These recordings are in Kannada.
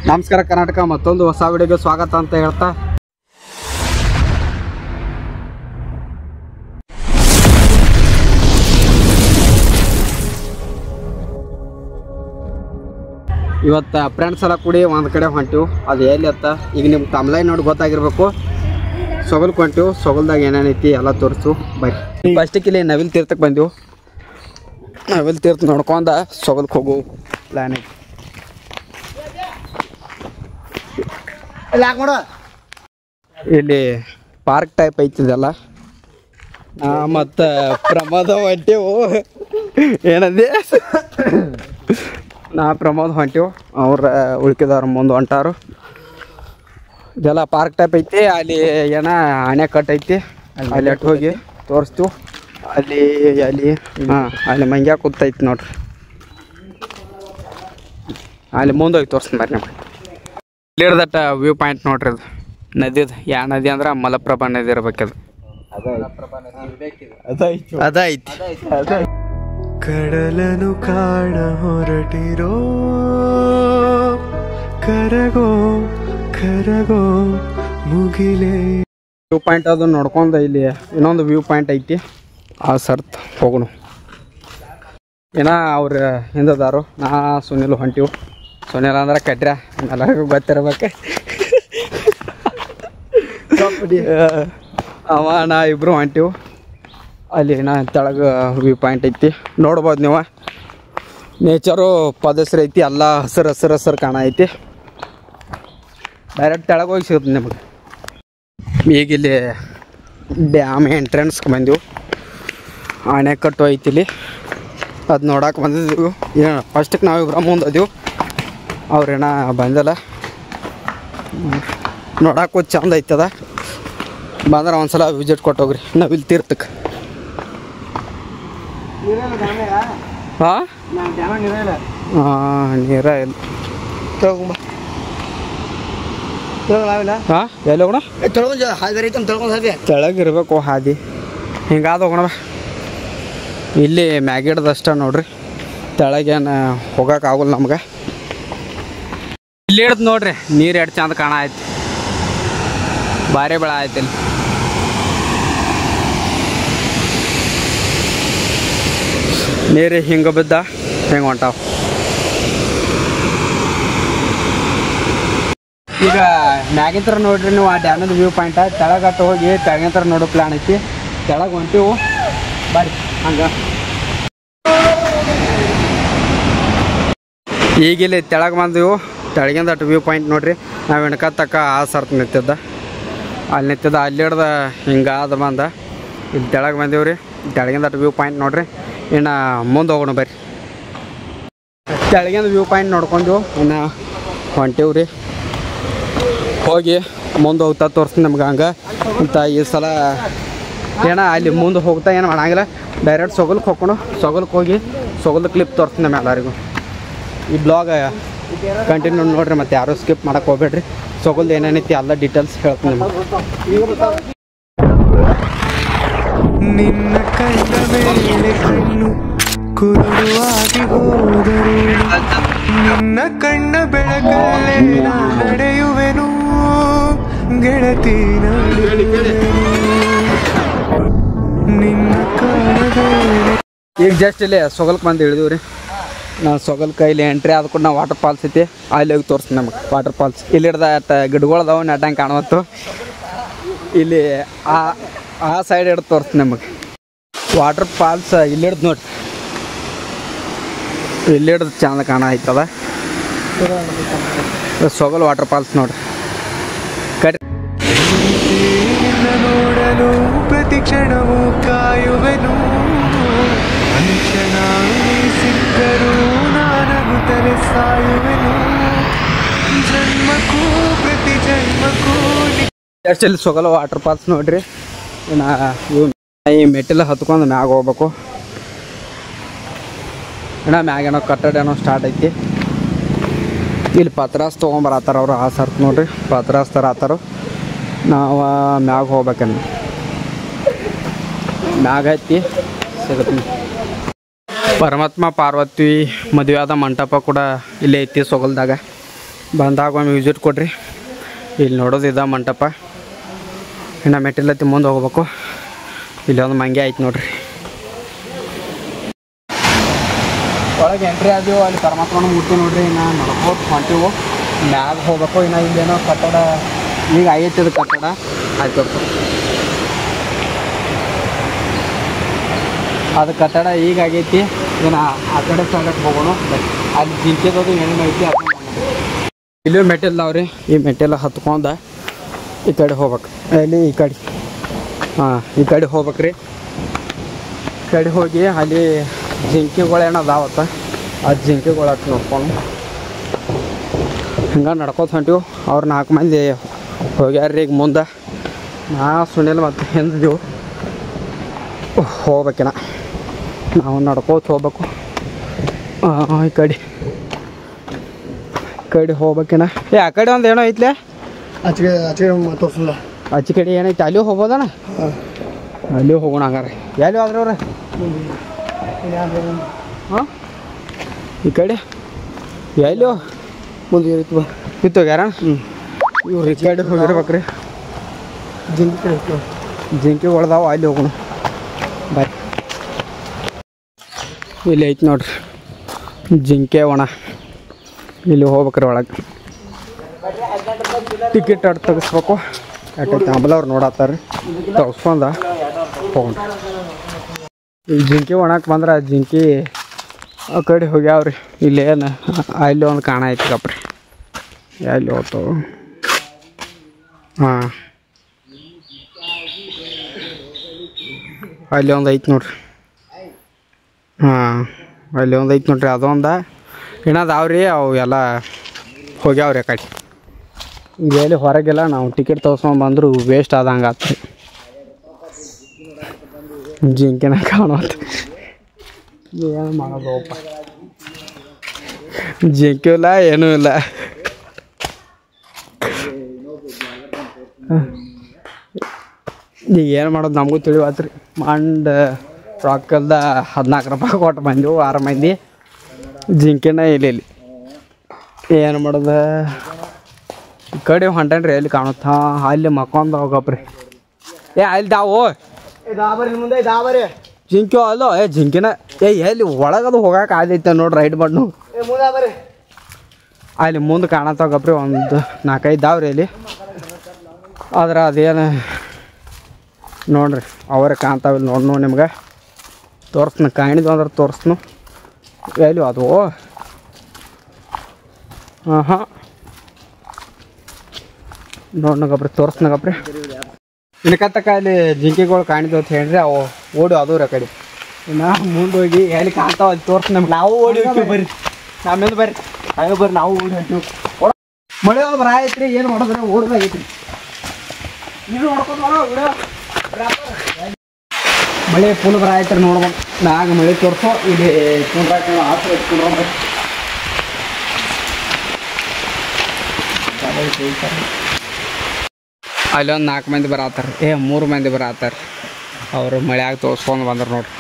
ನಮಸ್ಕಾರ ಕರ್ನಾಟಕ, ಮತ್ತೊಂದು ಹೊಸ ವಿಡಿಯೋಗೆ ಸ್ವಾಗತ ಅಂತ ಹೇಳ್ತಾ ಇವತ್ತು ಫ್ರೆಂಡ್ಸ್ ಎಲ್ಲ ಕೂಡಿ ಒಂದು ಕಡೆ ಹೊಂಟಿವು. ಅದು ಎಲ್ಲಿ ಅತ್ತ ಈಗ ನಿಮ್ಗೆ ತಮ್ಲೈನ್ ನೋಡಿ ಗೊತ್ತಾಗಿರ್ಬೇಕು. ಸೊಗಲ್ಗೆ ಹೊಂಟಿವು. ಸೊಗಲ್ದಾಗ ಏನೇನೈತಿ ಎಲ್ಲ ತೋರಿಸು ಬರ್ರಿ. ಫಸ್ಟಿಗೆ ಇಲ್ಲಿ ನವಿಲ್ ತೀರ್ಥಕ್ಕೆ ಬಂದೆವು. ನವಿಲ್ ತೀರ್ಥ ನೋಡ್ಕೊಂಡ ಸೊಗಲ್ಗೆ ಹೋಗು ಪ್ಲ್ಯಾನ್ ಐತಿ. ಇಲ್ಲಿ ಪಾರ್ಕ್ ಟೈಪ್ ಐತಿದೆಲ್ಲ. ಮತ್ತು ಪ್ರಮೋದ ಹೊಂಟೇವು. ಏನಂದೆ ನಾ ಪ್ರಮೋದ್ ಹೊಂಟೇವು. ಅವ್ರ ಉಳ್ಕಿದವ್ರ ಮುಂದೆ ಹೊಂಟಾರು. ಇದೆಲ್ಲ ಪಾರ್ಕ್ ಟೈಪ್ ಐತಿ. ಅಲ್ಲಿ ಏನ ಅಣೆಕಟ್ಟು ಐತಿ. ಅಲ್ಲಿ ಅಟ್ಟು ಹೋಗಿ ತೋರಿಸ್ತೀವಿ. ಅಲ್ಲಿ ಹಾಂ ಅಲ್ಲಿ ಮಂಗ್ಯಾಗ ಕೂತೈತಿ ನೋಡ್ರಿ. ಅಲ್ಲಿ ಮುಂದೆ ಹೋಗಿ ತೋರಿಸ್ತೀನಿ ಬರ್ರಿ. ನಿಮ್ಗೆ ಇಲ್ಲಿಡ್ದಟ್ಟ ವ್ಯೂ ಪಾಯಿಂಟ್ ನೋಡ್ರಿ. ಅದು ನದಿದು ಯಾವ ನದಿ ಅಂದ್ರೆ ಮಲಪ್ರಭಾ ನದಿ ಇರ್ಬೇಕದು. ಅದೈತಿ. ಕಡಲನು ಕಾಣ ಹೊರಟಿರೋ ಕರಗೋ ಕರಗೋ ಮುಗಿಲೇ. ವ್ಯೂ ಪಾಯಿಂಟ್ ಅದು ನೋಡ್ಕೊಂಡು ಇಲ್ಲಿ ಇನ್ನೊಂದು ವ್ಯೂ ಪಾಯಿಂಟ್ ಐತಿ. ಆ ಸರ್ತ್ ಹೋಗೋಣ. ಏನ ಅವ್ರು ಹಿಂದದಾರು. ನಾ ಸುನಿಲ್ ಹೊಂಟಿವು. ಸುನಿಲ್ ಅಂದ್ರೆ ಕಟ್ರ ಎಲ್ಲರಿಗೂ ಗೊತ್ತಿರ್ಬೇಕು. ಅವ ನಾ ಇಬ್ಬರು ಹೊಂಟಿವು. ಅಲ್ಲಿ ನಾ ತೆಳಗೆ ವ್ಯೂ ಪಾಯಿಂಟ್ ಐತಿ. ನೋಡ್ಬೋದು ನೀವು. ನೇಚರು ಪದಸ್ರು ಐತಿ. ಎಲ್ಲ ಹಸಿರು ಕಾಣ ಐತಿ. ಡೈರೆಕ್ಟ್ ತೆಳಗೆ ಹೋಗಿ ಸಿಗುತ್ತೆ ನಿಮಗೆ. ಈಗ ಇಲ್ಲಿ ಡ್ಯಾಮ್ ಎಂಟ್ರೆನ್ಸ್ಗೆ ಬಂದೆವು. ಅಣೆಕಟ್ಟು ಐತಿ ಇಲ್ಲಿ. ಅದು ನೋಡಕ್ಕೆ ಬಂದಿದ್ದೀವಿ. ಏನು ಫಸ್ಟಿಗೆ ನಾವಿಬ್ರ ಮುಂದೆ ಅದೀವಿ. ಅವ್ರೇನ ಬಂದಿಲ್ಲ. ನೋಡಕ್ಕೂ ಚಂದ ಐತದ. ಬಂದ್ರೆ ಒಂದ್ಸಲ ವಿಸಿಟ್ ಕೊಟ್ಟೋಗ್ರಿ ನವಿಲ್ ತೀರ್ಥಕ್ಕೆ. ಹಾಂ ನೀರ ಇಲ್ಲ. ಹಾಂ ಎಲ್ಲಿ ಹೋಗೋಣ? ತೆಳಗಿರ್ಬೇಕು ಹಾದಿ. ಹಿಂಗಾದ ಹೋಗೋಣ. ಇಲ್ಲಿ ಮ್ಯಾಗಿಡ್ದಷ್ಟ ನೋಡ್ರಿ. ತೆಳಗೇನು ಹೋಗೋಕ್ಕಾಗಲ್ಲ ನಮ್ಗೆ. ಇಲ್ಲಿ ಹಿಡ್ದು ನೋಡ್ರಿ ನೀರು ಎಷ್ಟು ಚಂದ ಕಾಣ ಆಯ್ತು. ಭಾರಿ ಬೆಳ ಆಯ್ತು ಇಲ್ಲಿ. ನೀರು ಹಿಂಗೆ ಬಿದ್ದ ಹೆಂಗೆ ಹೊಂಟಾವ. ಈಗ ಮ್ಯಾಗಿಂತ್ರ ನೋಡ್ರಿ ನೀವು ಆ ಡ್ಯಾಮದ ವ್ಯೂ ಪಾಯಿಂಟ್. ತೆಳಗಟ್ಟು ಹೋಗಿ ತೆಳಗಿಂತ್ರ ನೋಡೋ ಪ್ಲ್ಯಾನ್ ಐತಿ. ತೆಳಗೆ ಹೊಂಟಿವು ಬರ್ರಿ. ಹಂಗೆ ಈಗಿಲ್ಲಿ ತೆಳಗೆ ಬಂದೆವು. ತೆಳಗಿಂದ ಅಟ್ಟು ವ್ಯೂ ಪಾಯಿಂಟ್ ನೋಡ್ರಿ. ನಾವು ಎಣ್ಕತ್ತಕ್ಕ ಆ ಸರ್ತ್ ನಿಂತಿದ್ದ. ಅಲ್ಲಿ ನಿಂತಿದ್ದ. ಅಲ್ಲಿ ಹಿಡ್ದ ಹಿಂಗಾದ ಬಂದ ಇಲ್ಲಿ ತೆಳಗೆ ಬಂದೀವಿ ರೀ. ತೆಳಗಿಂದ ಅಟ್ಟು ವ್ಯೂ ಪಾಯಿಂಟ್ ನೋಡ್ರಿ. ಇನ್ನು ಮುಂದೆ ಹೋಗೋಣ ಬರ್ರಿ. ತೆಳಗಿಂದ ವ್ಯೂ ಪಾಯಿಂಟ್ ನೋಡ್ಕೊಂಡು ಇನ್ನು ಹೊಂಟೀವಿ ರೀ. ಹೋಗಿ ಮುಂದೆ ಹೋಗ್ತಾ ತೋರಿಸ್ತೀನಿ ನಿಮ್ಗೆ. ಹಂಗೆ ಅಂತ ಈ ಸಲ ಏನ ಅಲ್ಲಿ ಮುಂದೆ ಹೋಗ್ತಾ ಏನು ಮಾಡಂಗಿಲ್ಲ. ಡೈರೆಕ್ಟ್ ಸೊಗಲ್ಗೆ ಹೋಗೋಣ. ಸೊಗಲ್ಗೆ ಹೋಗಿ ಸೊಗಲ್ದ ಕ್ಲಿಪ್ ತೋರಿಸ್ತೀನಿ ನಮ್ಮ ಎಲ್ಲರಿಗೂ. ಈ ಬ್ಲಾಗ್ ಕಂಟಿನ್ಯೂ ನೋಡ್ರಿ. ಮತ್ತು ಯಾರೂ ಸ್ಕಿಪ್ ಮಾಡೋಕೆ ಹೋಗ್ಬೇಡ್ರಿ. ಸೊಗಲ್ದು ಏನೇನೈತಿ ಎಲ್ಲ ಡೀಟೇಲ್ಸ್ ಹೇಳ್ತೀನಿ ನಿಮ್ಗೆ. ನಿನ್ನ ಕಣ್ಣ ಮೇಲೆ ಕಣ್ಣು ಕುರುಡುವಾಗಿ ಹೋದರು. ನಿನ್ನ ಕಣ್ಣ ಬೆಳಕಲ್ಲೇ ನಡೆಯುವೆನು ಗೆಳತಿ. ನಿನ್ನ ಕಾಣದೆ ಈಗ ಜಸ್ಟ್ ಇಲ್ಲಿ ಸೊಗಲ್ಗೆ ಬಂದು ಇಳಿದೀವಿ ರೀ. ನಾವು ಸೊಗಲ್ ಕೈಲಿ ಎಂಟ್ರಿ ಆದ ಕೂಡ ನಾವು ವಾಟರ್ ಫಾಲ್ಸ್ ಐತಿ. ಅಲ್ಲಿ ಹೋಗಿ ತೋರಿಸ್ತೀನಿ ನಮಗೆ ವಾಟರ್ ಫಾಲ್ಸ್. ಇಲ್ಲಿ ಹಿಡ್ದ ಗಿಡಗಳದಾವು ನೆಟ್ಟಂಗೆ ಕಾಣುವತ್ತು. ಇಲ್ಲಿ ಆ ಸೈಡ್ ಹಿಡ್ದು ತೋರಿಸ್ತೀನಿ ನಮಗೆ ವಾಟರ್ ಫಾಲ್ಸ್. ಇಲ್ಲಿ ಹಿಡ್ದು ನೋಡಿ. ಇಲ್ಲಿ ಹಿಡ್ದು ಚಂದ ಕಾಣ ಆಯ್ತದ ಸೊಗಲ್ ವಾಟರ್ ಫಾಲ್ಸ್ ನೋಡ್ರಿ. ನೋಡಲು ಪ್ರತಿ ಕ್ಷಣವೂ ಕಾಯುವೆನು. ಅಂಚನ ಸಿಕ್ಕರೂ ನಾನು ತಲೆ ಸಾಯುವೆನು. ಜನ್ಮಕ್ಕೂ ಪ್ರತಿ ಜನ್ಮಕ್ಕೂ ಜಸ್ಟ್ ಇಲ್ಲಿ ಸೊಗಲ್ ವಾಟರ್ ಫಾಲ್ಸ್ ನೋಡ್ರಿ. ಈ ಮೆಟ್ಟಿಲ ಹತ್ಕೊಂಡು ಮ್ಯಾಗ ಹೋಗ್ಬೇಕು. ಮ್ಯಾಗೇನೋ ಕಟ್ಟಡ ಏನೋ ಸ್ಟಾರ್ಟ್ ಐತಿ. ಇಲ್ಲಿ ಪತ್ರಾಸ್ ತೊಗೊಂಬರತ್ತಾರ ಅವರು. ಆ ಸರ್ತ್ ನೋಡ್ರಿ ಪತ್ರಾಸ್ ಥರ ಆತಾರ. ನಾವು ಮ್ಯಾಗ ಹೋಗ್ಬೇಕನ್ನ ಮ್ಯಾಗ ಐತಿ ಸಿಗುತ್ತೆ. ಪರಮಾತ್ಮ ಪಾರ್ವತಿ ಮದುವೆ ಆದ ಮಂಟಪ ಕೂಡ ಇಲ್ಲೇ ಐತಿ ಸೊಗಲ್ದಾಗ. ಬಂದಾಗ ಒಮ್ಮೆ ವಿಸಿಟ್ ಕೊಡ್ರಿ. ಇಲ್ಲಿ ನೋಡೋದು ಇದ ಮಂಟಪ. ಇನ್ನು ಮೆಟ್ಟಿಲತ್ತಿ ಮುಂದೆ ಹೋಗ್ಬೇಕು. ಇಲ್ಲಿ ಒಂದು ಮಂಗೆ ಆಯ್ತು ನೋಡ್ರಿ. ಒಳಗೆ ಎಂಟ್ರಿ ಆದೀವು. ಅಲ್ಲಿ ಪರಮಾತ್ಮನ ಮೂರ್ತಿ ನೋಡ್ರಿ. ಇನ್ನು ನಡ್ಕೋತ ಹೊಂಟಿವು. ಮ್ಯಾಗ ಹೋಗ್ಬೇಕು. ಇನ್ನು ಇಲ್ಲೇನೋ ಕಟ್ಟಡ ಈಗ ಆಗೈತಿ. ಅದು ಕಟ್ಟಡ ಆಯ್ತು. ಅದು ಕಟ್ಟಡ ಈಗ ಆಗೈತಿ. ಇನ್ನು ಆ ಕಡೆ ಸ್ಥಳಕ್ಕೆ ಹೋಗೋಣ. ಅಲ್ಲಿ ಜಿಂಕೆದದು ಏನೇನು ಐತಿ ಅದು ಇಲ್ಲಿ ಮೆಟ್ಟಿಲ್ದಾವ್ರಿ. ಈ ಮೆಟ್ಟಿಲ ಹತ್ಕೊಂಡು ಈ ಕಡೆ ಹೋಗ್ಬೇಕು. ಅಲ್ಲಿ ಈ ಕಡೆ ಈ ಕಡೆ ಹೋಗ್ಬೇಕ್ರಿ. ಈ ಕಡೆ ಹೋಗಿ ಅಲ್ಲಿ ಜಿಂಕೆಗಳು ಏನೋ ಅದಾವತ್ತ. ಆ ಜಿಂಕೆಗಳು ಹತ್ತು ನೋಡ್ಕೊಂಡು ಹಿಂಗೆ ನಡ್ಕೋತ ಹೊಂಟಿವು. ಅವ್ರು 4 ಮಂದಿ ಹೋಗ್ಯಾರ್ರಿ. ಈಗ ಮುಂದೆ ನಾ ಸುನಿಲ್ ಮತ್ತು ಹಿಂದಿದೆವು ಹೋಗ್ಬೇಕಿನ. ನಾವು ನಡ್ಕೋತ ಹೋಗ್ಬೇಕು. ಈ ಕಡೆ ಹೋಗ್ಬೇಕಿನ. ಆ ಕಡೆ ಒಂದು ಏನೋ ಐತ್ಲೆ ಆಚೆ ತೋರಿಸಲ್ಲ. ಆಚೆ ಕಡೆ ಏನೈತೆ ಅಲ್ಲಿ ಹೋಗ್ಬೋದಣ್ಣ. ಅಲ್ಲಿ ಹೋಗೋಣ ಹಂಗಾರೆ. ಎಲ್ಲಿ ಹೋದ್ರಿ ಅವ್ರೆ? ಹಾಂ ಈ ಕಡೆ ಎಲ್ಲಿ ಮುಂದೆ ಇತ್ತು ಹೋಗ್ಯಾರ. ಇವ್ರು ಈ ಕಡೆ ಹೋಗಿರ್ಬೇಕ್ರಿ. ಜಿಂಕೆ ಹೊಳ್ದಾವ. ಅಲ್ಲಿ ಹೋಗೋಣ ಬಾಯ್. ಇಲ್ಲಿ ಐತಿ ನೋಡ್ರಿ ಜಿಂಕೆ ಒಣ. ಇಲ್ಲಿ ಹೋಗ್ಬೇಕ್ರಿ ಒಳಗೆ. ಟಿಕೆಟ್ ಅಡ್ ತೆಗಿಸ್ಬೇಕು. ಯಾಕೈತೆ ಅಂಬಲವ್ರು ನೋಡತ್ತಾರ್ರಿ. ತೆಗಿಸ್ಕೊಂಡ ಹೋಗೋಣ. ಈ ಜಿಂಕೆ ಒಣಕ್ಕೆ ಬಂದ್ರೆ ಆ ಜಿಂಕೆ ಆ ಕಡೆ ಹೋಗ್ಯಾವ್ರಿ. ಇಲ್ಲೇನು ಅಲ್ಲಿ ಒಂದು ಕಾಣ ಐತಿ ಕಪ್ರಿ. ಎಲ್ಲಿ ಹೋಗ್ತಾವ? ಹಾಂ ಅಲ್ಲಿ ಒಂದು ಐತಿ ನೋಡ್ರಿ. ಹಾಂ ಅಲ್ಲಿ ಒಂದು ಐತಿ ನೋಡ್ರಿ. ಅದೊಂದು ಏನದಾವ್ರಿ. ಅವು ಎಲ್ಲ ಹೋಗ್ಯಾವ್ರಿ ಆ ಕಡೆ. ಎಲ್ಲಿ ಹೊರಗೆಲ್ಲ ನಾವು ಟಿಕೆಟ್ ತಗೋಸ್ಕೊಂಡು ಬಂದ್ರು ವೇಸ್ಟ್ ಆದಂಗೆ ಆತ್ರಿ. ಜಿಂಕೆನ ಕಾಣೋದು ಏನು ಮಾಡೋದಪ್ಪ. ಜಿಂಕೆ ಇಲ್ಲ ಏನೂ ಇಲ್ಲ. ಈಗ ಏನು ಮಾಡೋದು ನಮಗೂ ತಿಳಿವಾತ್ರಿ. ರೊಕ್ಕಲ್ದ 14 ರೂಪಾಯಿ ಕೊಟ್ಟು ಬಂದೆವು 6 ಮಂದಿ. ಜಿಂಕೆನ ಇಲ್ಲಿ ಏನು ಮಾಡೋದು. ಈ ಕಡೆ ಹೊಂಟೇನ್ರಿ. ಎಲ್ಲಿ ಕಾಣುತ್ತ ಅಲ್ಲಿ ಮಕ್ಕೊಂದು ಹೋಗಪ್ರಿ. ಅಲ್ಲಿ ದಾವು ಮುಂದೆ ದಾಬರಿ ಜಿಂಕೆ ಅಲ್ಲೋ. ಜಿಂಕೆನ ಎಲ್ಲಿ ಒಳಗದು ಹೋಗಕ್ಕೆ ಆದೈತೆ ನೋಡ್ರಿ. ರೈಟ್ ಬಣ್ಣು ಅಲ್ಲಿ ಮುಂದೆ ಕಾಣತ್ತೋಗಪ್ರಿ. ಒಂದು 4-5 ದಾವ್ರಿ ಅಲ್ಲಿ. ಆದ್ರೆ ಅದೇನು ನೋಡ್ರಿ ಅವರೇ ಕಾಣ್ತಾವಿಲ್ಲ. ನೋಡ್ನು ನಿಮ್ಗೆ ತೋರಿಸ್ನು. ಕಾಣಿದ್ವು ಅಂದ್ರೆ ತೋರಿಸ್ನು. ಎಲ್ಲಿ ಅದು? ಹಾಂ ನೋಡ್ನಗಪ್ರಿ ತೋರಿಸ್ನಗಪ್ರಿ. ಇನ್ಕತ್ತಕ್ಕ ಅಲ್ಲಿ ಜಿಂಕೆಗಳು ಕಾಣಿದ್ವು ಅಂತ ಹೇಳ್ರಿ. ಅವು ಓಡಿ ಅದು ರೀ ಆ ಕಡೆ. ಇನ್ನು ಮುಂದೆ ಹೋಗಿ ಎಲ್ಲಿ ಕಾಣ್ತಾವ ಅಲ್ಲಿ ತೋರ್ಸ್ ನಮ್ಗೆ. ನಾವು ಓಡಿ ಹೋಗ್ತೀವಿ ಬರ್ರಿ. ನಮ್ಮಿಂದ ಬರ್ರಿ ಹಾಗೆ ಬರ್ರಿ. ನಾವು ಓಡಿ ಹೊಂಟಿವಿ. ಮಳೆ ಒಂದು ಬರ ಐತ್ರಿ. ಏನು ಮಾಡೋದ್ರೆ ಓಡ್ದಾಗೈತ್ರಿ. ನೀವು ನೋಡ್ಕೊಂಡು ಮಳೆ ಫುಲ್ ಬರ ಐತ್ರಿ. ನೋಡ್ಬೋದು ಮ್ಯಾಗ ಮಳೆ ತೋರಿಸೋ. ಇಲ್ಲಿ ಕುಂಡ್ರಾಕ ಆಸರೆ ಇಟ್ಕೊಂಡ್ರ ಅಲ್ಲಿ ಒಂದು 4 ಮಂದಿ ಬರತ್ತಾರ. 3 ಮಂದಿ ಬರತ್ತಾರ. ಅವರು ಮಳೆಯಾಗ ತೋರಿಸ್ಕೊಂಡು ಬಂದ್ರು ನೋಡ್ರಿ.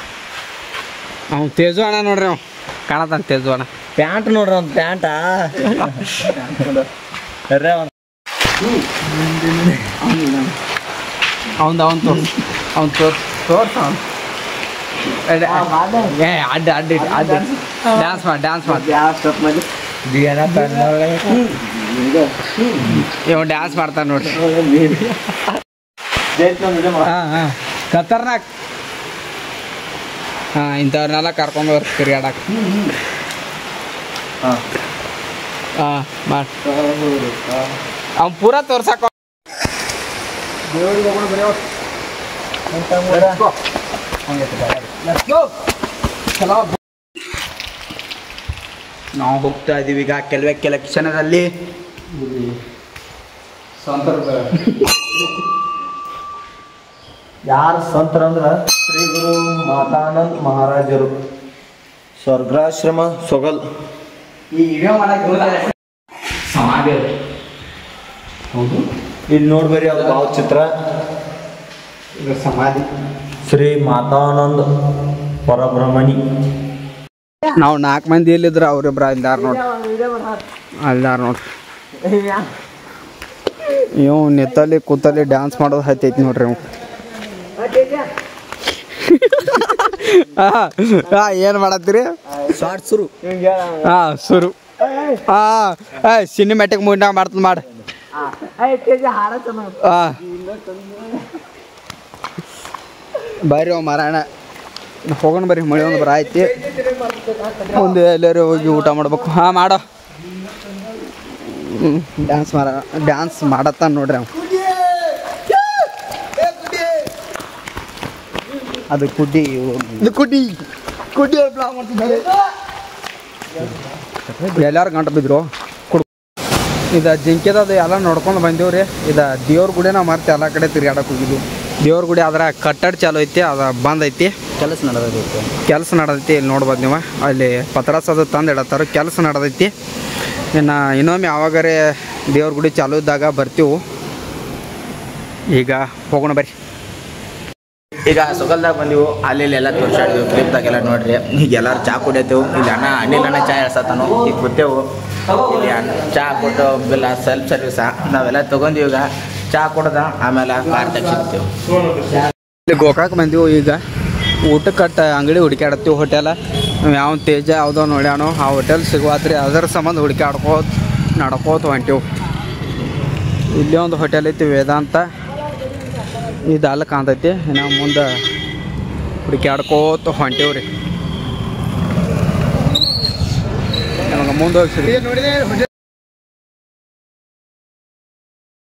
ಅವ್ನು ತೇಜು ಅಣ್ಣ ನೋಡ್ರಿ. ಅವ್ನು ಕಾಣತಾನ ತೇಜು ಅಣ್ಣ. ಪ್ಯಾಂಟ್ ನೋಡ್ರಿ. ಒಂದು ಪ್ಯಾಂಟ ಅವ್ನು ತೋರ್ಸ ಅಡ್ಡ ಡ್ಯಾನ್ಸ್ ಮಾಡಿ ಇವ ಡ್ಯಾನ್ಸ್ ಮಾಡ್ತಾನೆ ನೋಡ್ರಿ. ಹಾಂ ಖತರ್ನಾಕ್. ಇಂಥವ್ರನ್ನೆಲ್ಲ ಕರ್ಕೊಂಡು ಬರ್ರಿ ತಿರ್ಗಾಡಕ್ಕೆ. ಮಾಡಿ ಅವ್ನು ಪೂರ ತೋರ್ಸಕ್ಕ. ನಾವು ಹೋಗ್ತಾ ಇದೀವಿ ಈಗ ಕೆಲವೇ ಕ್ಷಣದಲ್ಲಿ. ಯಾರು ಸಂತರಂದ್ರ ಶ್ರೀ ಗುರು ಮಾತಾನಂದ್ ಮಹಾರಾಜರು, ಸ್ವರ್ಗಾಶ್ರಮ ಸೊಗಲ್. ಈ ವಿಡಿಯೋ ಮಾಡಕ್ಕೆ ಸಮಾಧಿ ಹೌದು. ಇಲ್ಲಿ ನೋಡ್ಬರಿ ಅದು ಭಾವಚಿತ್ರ. ಇದು ಸಮಾಧಿ ಶ್ರೀ ಮಾತಾನಂದ್ ಪರಬ್ರಹ್ಮಣಿ. ನಾವು 4 ಮಂದಿ ಎಲ್ಲಿದ್ರು ಅವ್ರಿಬ್ರು ಅಲ್ದಾರ ನೋಡ್ರಿ. ಅಲ್ದಾರ ನೋಡ್ರಿ. ಇವ್ ನಿತ್ತಲ್ಲಿ ಕೂತಲ್ಲಿ ಡ್ಯಾನ್ಸ್ ಮಾಡೋದು ಹತ್ತೈತಿ ನೋಡ್ರಿ ಇವ್ ಏನು ಮಾಡತ್ತೀರಿ ಶಾರ್ಟ್ ಶುರು ಸುರು ಸಿನಿಮ್ಯಾಟಿಕ್ ಮೂವಿನಾಗ ಮಾಡ್ತದ ಮಾಡ ಬರ್ರಿ ಮಾರಾಯಣ ಹೋಗೋಣ ಬರ್ರಿ ಮಳೆ ಒಂದು ಬರ ಐತಿ ಒಂದು ಎಲ್ಲರೂ ಹೋಗಿ ಊಟ ಮಾಡ್ಬೇಕು ಮಾಡೋ ಡ್ಯಾನ್ಸ್ ಮಾಡತ್ತ ನೋಡ್ರಿ ಅವ ಅದು ಕುಡ್ಡಿ ಕುಡ್ಡಿ ಕುಡ್ಡಿ ಎಲ್ಲಾರು ಗಂಟು ಬಿದ್ರು ಇದು ಜಿಂಕೆದದು ಎಲ್ಲ ನೋಡ್ಕೊಂಡು ಬಂದೇವ್ರಿ ಇದು ದೇವ್ರ ಗುಡಿನ ಮತ್ತೆ ಎಲ್ಲ ಕಡೆ ತಿರ್ಗಾಡಕ್ಕೆ ಹೋಗಿದ್ವು ದೇವ್ರ ಗುಡಿ ಅದರ ಕಟ್ಟಡ ಚಾಲು ಐತಿ ಅದು ಬಂದ್ ಐತಿ ಕೆಲಸ ನಡೆದೈತಿ ಇಲ್ಲಿ ನೋಡ್ಬೋದು ನೀವು ಅಲ್ಲಿ ಪತ್ರಾಸ್ ಅದು ತಂದು ಇಡತ್ತಾರ ಕೆಲಸ ನಡೆದೈತಿ ಇನ್ನು ಇನ್ನೊಮ್ಮೆ ಯಾವಾಗಾರೆ ದೇವ್ರ ಗುಡಿ ಚಾಲು ಇದ್ದಾಗ ಬರ್ತೀವಿ ಈಗ ಹೋಗೋಣ ಬರ್ರಿ ಈಗ ಸೊಗಲ್ದಾಗ ಬಂದಿವು ಅಲ್ಲಿ ಎಲ್ಲ ತೋರ್ಸಾಡಿದ್ವಿ ಕ್ಲಿಪ್ದಾಗೆಲ್ಲ ನೋಡ್ರಿ ಈಗ ಎಲ್ಲರೂ ಚಾ ಕುಡಿಯತ್ತೇವು ಇಲ್ಲಿ ಅನಿಲಣ್ಣ ಚಾ ಎಳ್ಸತ್ತಾನು ಈಗ ಕೂತೇವು ಇಲ್ಲಿ ಚಾ ಕೊಟ್ಟು ಬಿಲ್ಲ ಸೆಲ್ಫ್ ಸರ್ವಿಸ ನಾವೆಲ್ಲ ತೊಗೊಂಡಿವಿ ಈಗ ಚಾ ಕೊಡ್ದ ಆಮೇಲೆ ಕಾರ್ ತೆಗ್ಸಿರ್ತೇವೆ ಇಲ್ಲಿ ಗೋಕಾಕ್ ಬಂದೀವು ಈಗ ಊಟಕ್ಕಟ್ಟ ಅಂಗಡಿ ಹುಡುಕಾಡತ್ತೀವಿ ಹೋಟೆಲ ಯಾವ ತೇಜ ಯಾವುದೋ ನೋಡ್ಯಾನೋ ಆ ಹೋಟೆಲ್ ಸಿಗುವಾತ್ರಿ ಅದರ ಸಂಬಂಧ ಹುಡುಕಾಡ್ಕೋತ ನಡ್ಕೋತ ಹೊಂಟೀವು ಇಲ್ಲಿ ಒಂದು ಹೋಟೆಲ್ ಐತಿ ವೇದಾಂತ ಇದು ಅಲ್ಲಿ ಕಾಣ್ತೈತಿ ನಾವು ಮುಂದೆ ಹುಡುಕಾಡ್ಕೋತ ಹೊಂಟೀವ್ರಿ ನಮಗೆ ಮುಂದೆ ಹೋಗಿ